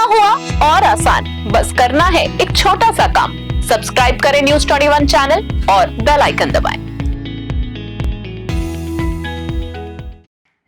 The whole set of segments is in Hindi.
हुआ और आसान, बस करना है एक छोटा सा काम। सब्सक्राइब करें न्यूज़ 21 चैनल और बेल आइकन दबाएं।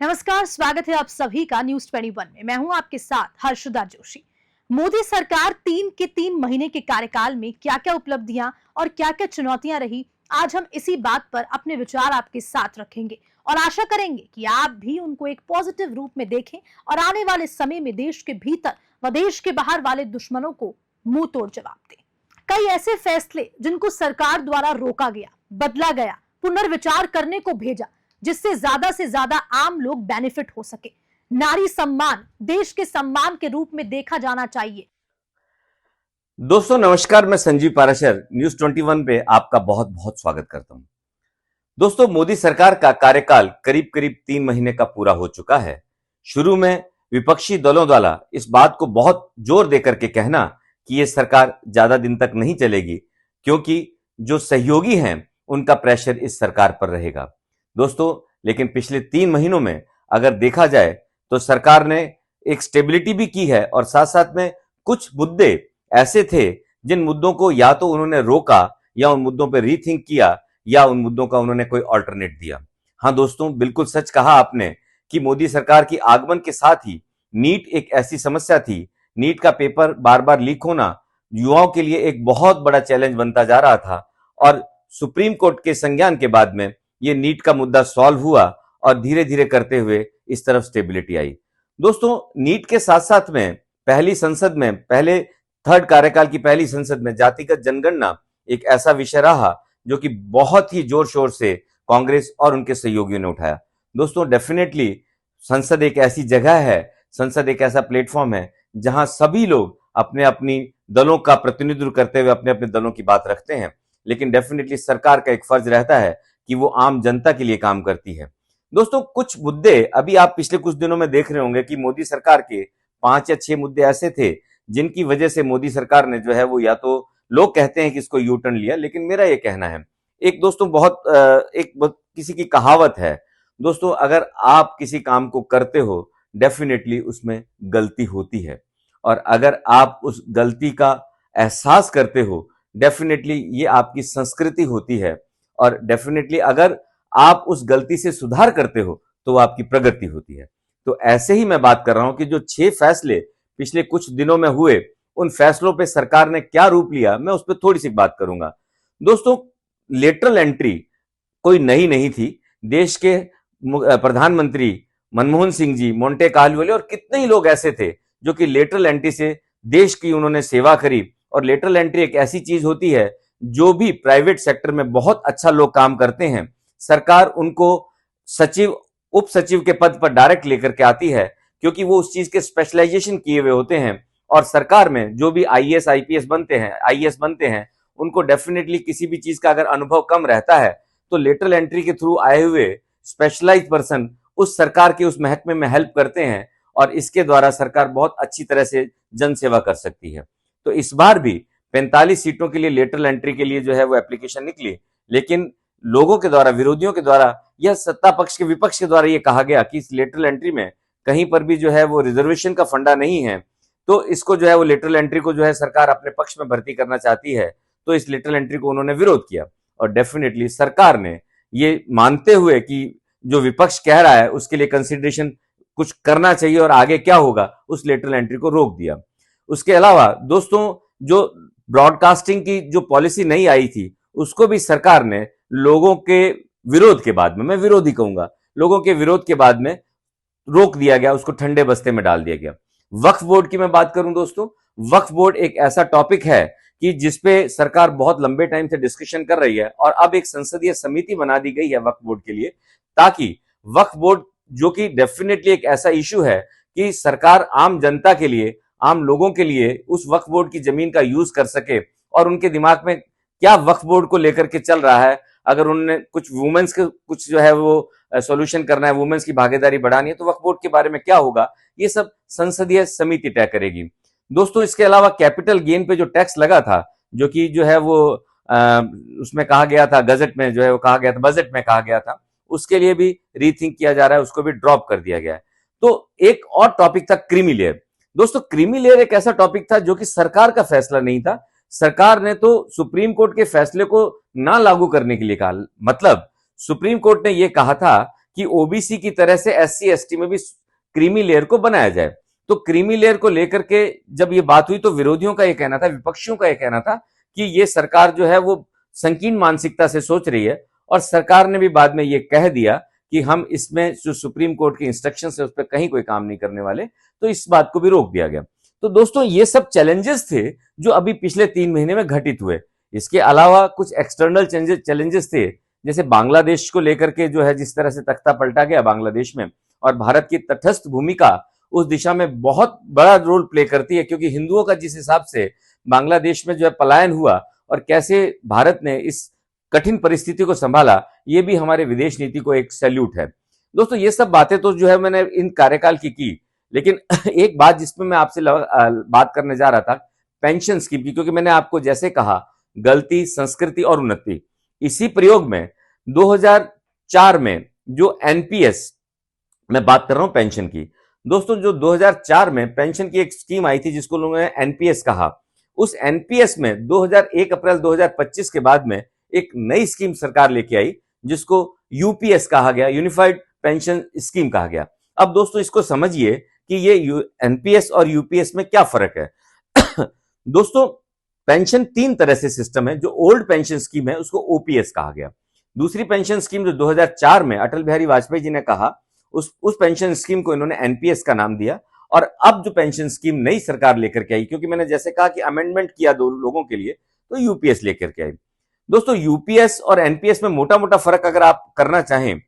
नमस्कार, स्वागत है आप सभी का न्यूज़ 21 में। मैं हूं आपके साथ हर्षदा जोशी। मोदी सरकार 3 महीने के कार्यकाल में क्या क्या उपलब्धियां और क्या क्या चुनौतियां रही, आज हम इसी बात पर अपने विचार आपके साथ रखेंगे और आशा करेंगे कि आप भी उनको एक पॉजिटिव रूप में देखें और आने वाले समय में देश के भीतर व देश के बाहर वाले दुश्मनों को मुंह तोड़ जवाब दें। कई ऐसे फैसले जिनको सरकार द्वारा रोका गया, बदला गया, पुनर्विचार करने को भेजा, जिससे से ज्यादा आम लोग बेनिफिट हो सके। नारी सम्मान देश के सम्मान के रूप में देखा जाना चाहिए। दोस्तों नमस्कार, मैं संजीव पाराशर न्यूज़ 21 पे आपका बहुत बहुत स्वागत करता हूं। दोस्तों, मोदी सरकार का कार्यकाल करीब करीब 3 महीने का पूरा हो चुका है। शुरू में विपक्षी दलों द्वारा इस बात को बहुत जोर देकर के कहना कि यह सरकार ज्यादा दिन तक नहीं चलेगी, क्योंकि जो सहयोगी हैं उनका प्रेशर इस सरकार पर रहेगा। दोस्तों, लेकिन पिछले 3 महीनों में अगर देखा जाए तो सरकार ने एक स्टेबिलिटी भी की है और साथ साथ में कुछ मुद्दे ऐसे थे जिन मुद्दों को या तो उन्होंने रोका या उन मुद्दों पर रीथिंक किया या उन मुद्दों का उन्होंने कोई ऑल्टरनेट दिया। हाँ दोस्तों, बिल्कुल सच कहा आपने कि मोदी सरकार की आगमन के साथ ही नीट एक ऐसी समस्या थी। नीट का पेपर बार बार लीक होना युवाओं के लिए एक बहुत बड़ा चैलेंज बनता जा रहा था और सुप्रीम कोर्ट के संज्ञान के बाद में ये नीट का मुद्दा सॉल्व हुआ और धीरे धीरे करते हुए इस तरफ स्टेबिलिटी आई। दोस्तों, नीट के साथ साथ में पहली संसद में, पहले थर्ड कार्यकाल की पहली संसद में जातिगत जनगणना एक ऐसा विषय रहा जो कि बहुत ही जोर शोर से कांग्रेस और उनके सहयोगियों ने उठाया। दोस्तों, डेफिनेटली संसद एक ऐसी जगह है, संसद एक ऐसा प्लेटफॉर्म है जहां सभी लोग अपने अपनी दलों का प्रतिनिधित्व करते हुए अपने अपने दलों की बात रखते हैं, लेकिन डेफिनेटली सरकार का एक फर्ज रहता है कि वो आम जनता के लिए काम करती है। दोस्तों, कुछ मुद्दे अभी आप पिछले कुछ दिनों में देख रहे होंगे कि मोदी सरकार के 5 या 6 मुद्दे ऐसे थे जिनकी वजह से मोदी सरकार ने जो है वो, या तो लोग कहते हैं कि इसको यू टर्न लिया, लेकिन मेरा ये कहना है, एक दोस्तों किसी की कहावत है दोस्तों, अगर आप किसी काम को करते हो डेफिनेटली उसमें गलती होती है, और अगर आप उस गलती का एहसास करते हो डेफिनेटली ये आपकी संस्कृति होती है, और डेफिनेटली अगर आप उस गलती से सुधार करते हो तो वो आपकी प्रगति होती है। तो ऐसे ही मैं बात कर रहा हूं कि जो 6 फैसले पिछले कुछ दिनों में हुए, उन फैसलों पे सरकार ने क्या रूप लिया, मैं उस पर थोड़ी सी बात करूंगा। दोस्तों, लेटरल एंट्री कोई नई नहीं थी। देश के प्रधानमंत्री मनमोहन सिंह जी, मोंटे कालवेले और कितने ही लोग ऐसे थे जो कि लेटरल एंट्री से देश की उन्होंने सेवा करी। और लेटरल एंट्री एक ऐसी चीज होती है जो भी प्राइवेट सेक्टर में बहुत अच्छा लोग काम करते हैं, सरकार उनको सचिव, उप सचिव के पद पर डायरेक्ट लेकर के आती है, क्योंकि वो उस चीज के स्पेशलाइजेशन किए हुए होते हैं। और सरकार में जो भी आईएएस आईपीएस बनते हैं, आईएएस बनते हैं, उनको डेफिनेटली किसी भी चीज का अगर अनुभव कम रहता है तो लेटरल एंट्री के थ्रू आए हुए स्पेशलाइज्ड पर्सन उस सरकार के उस महकमे में हेल्प करते हैं, और इसके द्वारा सरकार बहुत अच्छी तरह से जन सेवा कर सकती है। तो इस बार भी 45 सीटों के लिए लेटरल एंट्री के लिए जो है वो एप्लीकेशन निकली, लेकिन लोगों के द्वारा, विरोधियों के द्वारा, यह सत्ता पक्ष के विपक्ष के द्वारा ये कहा गया कि इस लेटरल एंट्री में कहीं पर भी जो है वो रिजर्वेशन का फंडा नहीं है, तो इसको जो है वो लेटरल एंट्री को जो है सरकार अपने पक्ष में भर्ती करना चाहती है। तो इस लेटरल एंट्री को उन्होंने विरोध किया, और डेफिनेटली सरकार ने ये मानते हुए कि जो विपक्ष कह रहा है उसके लिए कंसिडरेशन कुछ करना चाहिए और आगे क्या होगा, उस लेटरल एंट्री को रोक दिया। उसके अलावा दोस्तों, जो ब्रॉडकास्टिंग की जो पॉलिसी नहीं आई थी उसको भी सरकार ने लोगों के विरोध के बाद में, मैं विरोध ही कहूंगा, लोगों के विरोध के बाद में रोक दिया गया, उसको ठंडे बस्ते में डाल दिया गया। वक्फ बोर्ड की मैं बात करूं दोस्तों, वक्फ बोर्ड एक ऐसा टॉपिक है कि जिसपे सरकार बहुत लंबे टाइम से डिस्कशन कर रही है, और अब एक संसदीय समिति बना दी गई है वक्फ बोर्ड के लिए, ताकि वक्फ बोर्ड, जो कि डेफिनेटली एक ऐसा इशू है कि सरकार आम जनता के लिए, आम लोगों के लिए उस वक्फ बोर्ड की जमीन का यूज कर सके, और उनके दिमाग में क्या वक्फ बोर्ड को लेकर के चल रहा है, अगर उन्होंने कुछ वुमेन्स के कुछ जो है वो सॉल्यूशन करना है, वुमेन्स की भागीदारी बढ़ानी है, तो वक्फ बोर्ड के बारे में क्या होगा, ये सब संसदीय समिति तय करेगी। दोस्तों, इसके अलावा कैपिटल गेन पे जो टैक्स लगा था, जो कि जो है वो उसमें कहा गया था, गजट में जो है वो कहा गया था, बजट में कहा गया था, उसके लिए भी रीथिंक किया जा रहा है, उसको भी ड्रॉप कर दिया गया है। तो एक और टॉपिक था क्रीमी लेयर। दोस्तों क्रीमी लेयर एक ऐसा टॉपिक था जो कि सरकार का फैसला नहीं था। सरकार ने तो सुप्रीम कोर्ट के फैसले को ना लागू करने के लिए कहा। मतलब सुप्रीम कोर्ट ने यह कहा था कि ओबीसी की तरह से एससी एसटी में भी क्रीमी लेयर को बनाया जाए। तो क्रीमी लेयर को लेकर के जब ये बात हुई तो विरोधियों का यह कहना था, विपक्षियों का यह कहना था कि ये सरकार जो है वो संकीर्ण मानसिकता से सोच रही है, और सरकार ने भी बाद में ये कह दिया कि हम इसमें जो सुप्रीम कोर्ट के इंस्ट्रक्शन है उस पर कहीं कोई काम नहीं करने वाले, तो इस बात को भी रोक दिया गया। तो दोस्तों ये सब चैलेंजेस थे जो अभी पिछले 3 महीने में घटित हुए। इसके अलावा कुछ एक्सटर्नल चैलेंजेस थे, जैसे बांग्लादेश को लेकर के जो है जिस तरह से तख्ता पलटा गया बांग्लादेश में, और भारत की तटस्थ भूमिका उस दिशा में बहुत बड़ा रोल प्ले करती है, क्योंकि हिंदुओं का जिस हिसाब से बांग्लादेश में जो है पलायन हुआ और कैसे भारत ने इस कठिन परिस्थिति को संभाला, ये भी हमारे विदेश नीति को एक सैल्यूट है। दोस्तों ये सब बातें तो जो है मैंने इन कार्यकाल की, लेकिन एक बात जिसमें मैं आपसे बात करने जा रहा था पेंशन स्कीम की, क्योंकि मैंने आपको जैसे कहा गलती, संस्कृति और उन्नति, इसी प्रयोग में 2004 में जो एनपीएस, मैं बात कर रहा हूं पेंशन की। दोस्तों जो 2004 में पेंशन की एक स्कीम आई थी जिसको लोगों ने एनपीएस कहा, उस एनपीएस में 1 अप्रैल 2025 के बाद में एक नई स्कीम सरकार लेके आई जिसको यूपीएस कहा गया, यूनिफाइड पेंशन स्कीम कहा गया। अब दोस्तों इसको समझिए कि ये एनपीएस और यूपीएस में क्या फर्क है। दोस्तों पेंशन 3 तरह से सिस्टम है। जो ओल्ड पेंशन स्कीम है उसको ओपीएस कहा गया। दूसरी पेंशन स्कीम जो 2004 में अटल बिहारी वाजपेयी जी ने कहा, उस पेंशन स्कीम को इन्होंने एनपीएस का नाम दिया। और अब जो पेंशन स्कीम नई सरकार लेकर के आई, क्योंकि मैंने जैसे कहा कि अमेंडमेंट किया 2 लोगों के लिए, तो यूपीएस लेकर के आई। दोस्तों यूपीएस और एनपीएस में मोटा मोटा फर्क अगर आप करना चाहें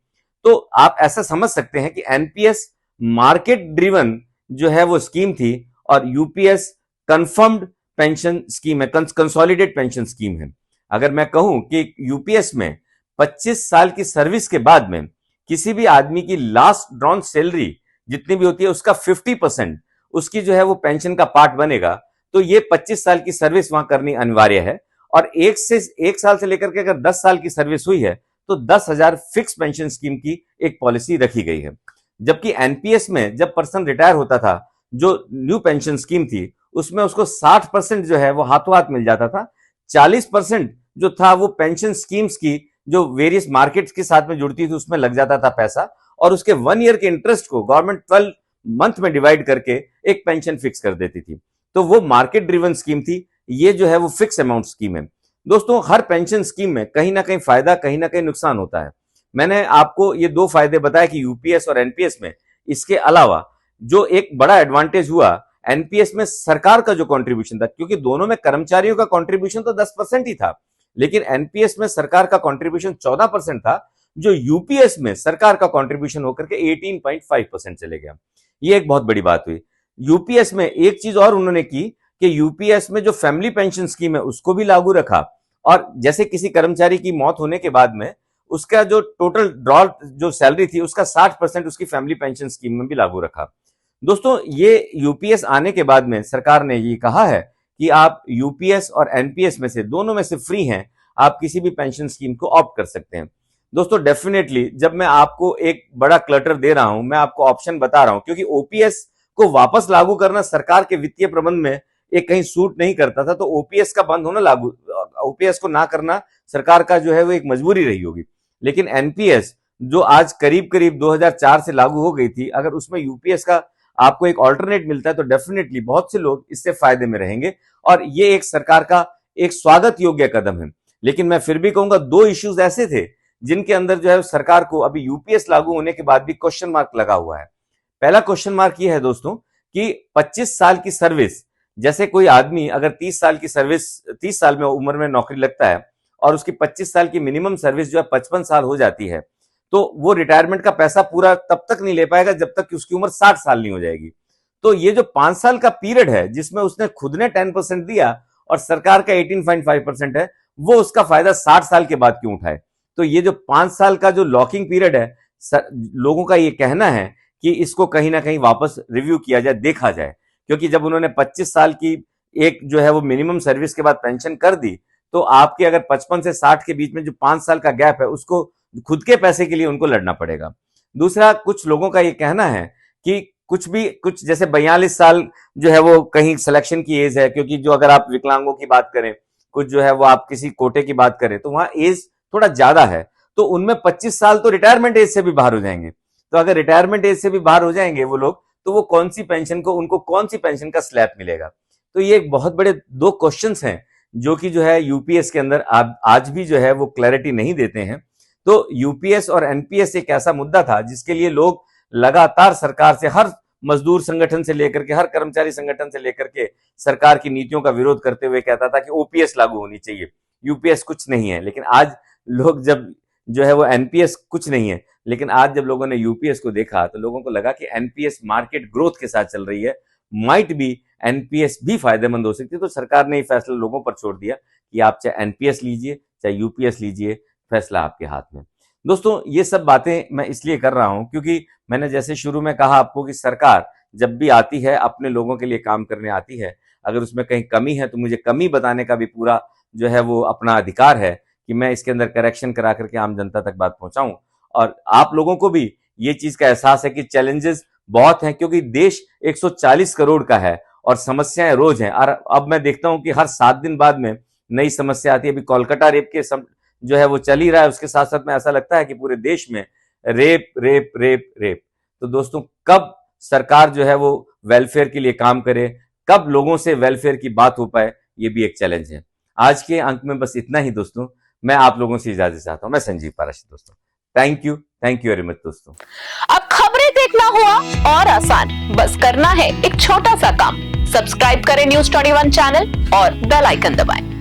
तो आप ऐसा समझ सकते हैं कि एनपीएस मार्केट ड्रिवन जो है वो स्कीम थी, और यूपीएस कंफर्म्ड पेंशन स्कीम है, कंसोलिडेट पेंशन स्कीम है। अगर मैं कहूं कि यूपीएस में 25 साल की सर्विस के बाद में किसी भी आदमी की लास्ट ड्रॉन सैलरी जितनी भी होती है उसका 50% उसकी जो है वो पेंशन का पार्ट बनेगा, तो ये 25 साल की सर्विस वहां करनी अनिवार्य है। और 1 साल से लेकर के अगर 10 साल की सर्विस हुई है तो 10,000 फिक्स पेंशन स्कीम की एक पॉलिसी रखी गई है। जबकि एनपीएस में जब पर्सन रिटायर होता था, जो न्यू पेंशन स्कीम थी उसमें उसको 60% जो है वो हाथों हाथ मिल जाता था। 40% जो था वो पेंशन स्कीम्स की जो वेरियस मार्केट्स के साथ में जुड़ती थी उसमें लग जाता था पैसा, और उसके 1 ईयर के इंटरेस्ट को गवर्नमेंट 12 मंथ में डिवाइड करके एक पेंशन फिक्स कर देती थी। तो वो मार्केट ड्रिवन स्कीम थी, ये जो है वो फिक्स अमाउंट स्कीम है। दोस्तों हर पेंशन स्कीम में कहीं ना कहीं फायदा, कहीं ना कहीं नुकसान होता है। मैंने आपको ये 2 फायदे बताए कि यूपीएस और एनपीएस में। इसके अलावा जो एक बड़ा एडवांटेज हुआ एनपीएस में, सरकार का जो कंट्रीब्यूशन था, क्योंकि दोनों में कर्मचारियों का कंट्रीब्यूशन तो 10% ही था, लेकिन एनपीएस में सरकार का कंट्रीब्यूशन 14% था, जो यूपीएस में सरकार का कंट्रीब्यूशन होकर के 18.5% चले गया। ये एक बहुत बड़ी बात हुई। यूपीएस में एक चीज और उन्होंने की कि यूपीएस में जो फैमिली पेंशन स्कीम है उसको भी लागू रखा, और जैसे किसी कर्मचारी की मौत होने के बाद में उसका जो टोटल ड्रॉ जो सैलरी थी उसका 60% उसकी फैमिली पेंशन स्कीम में भी लागू रखा। दोस्तों ये यूपीएस आने के बाद में सरकार ने ये कहा है कि आप यूपीएस और एनपीएस में से दोनों में से फ्री हैं, आप किसी भी पेंशन स्कीम को ऑप्ट कर सकते हैं। दोस्तों डेफिनेटली जब मैं आपको एक बड़ा क्लटर दे रहा हूं, मैं आपको ऑप्शन बता रहा हूं, क्योंकि ओपीएस को वापस लागू करना सरकार के वित्तीय प्रबंध में एक कहीं सूट नहीं करता था, तो ओपीएस का बंद होना लागू, ओपीएस को ना करना सरकार का जो है वो एक मजबूरी रही होगी। लेकिन एनपीएस जो आज करीब करीब 2004 से लागू हो गई थी, अगर उसमें यूपीएस का आपको एक ऑल्टरनेट मिलता है तो डेफिनेटली बहुत से लोग इससे फायदे में रहेंगे, और ये एक सरकार का एक स्वागत योग्य कदम है। लेकिन मैं फिर भी कहूंगा 2 इश्यूज ऐसे थे जिनके अंदर जो है सरकार को अभी यूपीएस लागू होने के बाद भी क्वेश्चन मार्क लगा हुआ है। पहला क्वेश्चन मार्क ये है दोस्तों कि 25 साल की सर्विस, जैसे कोई आदमी अगर 30 साल की सर्विस, 30 साल में उम्र में नौकरी लगता है और उसकी 25 साल की मिनिमम सर्विस जो है 55 साल हो जाती है, तो वो रिटायरमेंट का पैसा पूरा तब तक नहीं ले पाएगा जब तक कि उसकी उम्र 60 साल नहीं हो जाएगी। तो ये जो 5 साल का पीरियड है जिसमें उसने खुद ने 10% दिया और सरकार का 18.5% है, वो उसका फायदा 60 साल के बाद क्यों उठाए। तो ये जो 5 साल का जो लॉकिंग पीरियड है, लोगों का ये कहना है कि इसको कहीं ना कहीं वापस रिव्यू किया जाए, देखा जाए, क्योंकि जब उन्होंने 25 साल की एक जो है वो मिनिमम सर्विस के बाद पेंशन कर दी, तो आपके अगर 55 से 60 के बीच में जो 5 साल का गैप है उसको खुद के पैसे के लिए उनको लड़ना पड़ेगा। दूसरा, कुछ लोगों का ये कहना है कि कुछ जैसे 42 साल जो है वो कहीं सिलेक्शन की एज है, क्योंकि जो अगर आप विकलांगों की बात करें, कुछ जो है वो आप किसी कोटे की बात करें तो वहां एज थोड़ा ज्यादा है, तो उनमें 25 साल तो रिटायरमेंट एज से भी बाहर हो जाएंगे। तो अगर रिटायरमेंट एज से भी बाहर हो जाएंगे वो लोग, तो वो उनको कौन सी पेंशन का स्लैब मिलेगा? तो ये एक बहुत बड़े दो क्वेश्चंस हैं जो कि जो है यूपीएस के अंदर आज भी जो है वो क्लैरिटी नहीं देते हैं। तो यूपीएस और एनपीएस एक ऐसा मुद्दा था जिसके लिए लोग लगातार सरकार से, हर मजदूर संगठन से लेकर के, हर कर्मचारी संगठन से लेकर के सरकार की नीतियों का विरोध करते हुए कहता था कि ओपीएस लागू होनी चाहिए, यूपीएस कुछ नहीं है। लेकिन आज लोग जब जो है वो एनपीएस कुछ नहीं है, लेकिन आज जब लोगों ने यूपीएस को देखा तो लोगों को लगा कि एनपीएस मार्केट ग्रोथ के साथ चल रही है, माइट बी एनपीएस भी फायदेमंद हो सकती है। तो सरकार ने ये फैसला लोगों पर छोड़ दिया कि आप चाहे एनपीएस लीजिए चाहे यूपीएस लीजिए, फैसला आपके हाथ में। दोस्तों, ये सब बातें मैं इसलिए कर रहा हूं क्योंकि मैंने जैसे शुरू में कहा आपको कि सरकार जब भी आती है अपने लोगों के लिए काम करने आती है, अगर उसमें कहीं कमी है तो मुझे कमी बताने का भी पूरा जो है वो अपना अधिकार है कि मैं इसके अंदर करेक्शन करा करके आम जनता तक बात पहुंचाऊं। और आप लोगों को भी ये चीज का एहसास है कि चैलेंजेस बहुत हैं, क्योंकि देश 140 करोड़ का है और समस्याएं रोज हैं। और अब मैं देखता हूं कि हर 7 दिन बाद में नई समस्या आती है। अभी कोलकाता रेप के जो है वो चल ही रहा है, उसके साथ साथ में ऐसा लगता है कि पूरे देश में रेप रेप रेप रेप। तो दोस्तों, कब सरकार जो है वो वेलफेयर के लिए काम करे, कब लोगों से वेलफेयर की बात हो पाए, ये भी एक चैलेंज है। आज के अंक में बस इतना ही दोस्तों, मैं आप लोगों से इजाजत चाहता हूं। मैं संजीव पाराशर दोस्तों, थैंक यू वेरी मच दोस्तों। अब खबरें देखना हुआ और आसान, बस करना है एक छोटा सा काम। सब्सक्राइब करें न्यूज़ 21 चैनल और बेल आइकन दबाएं।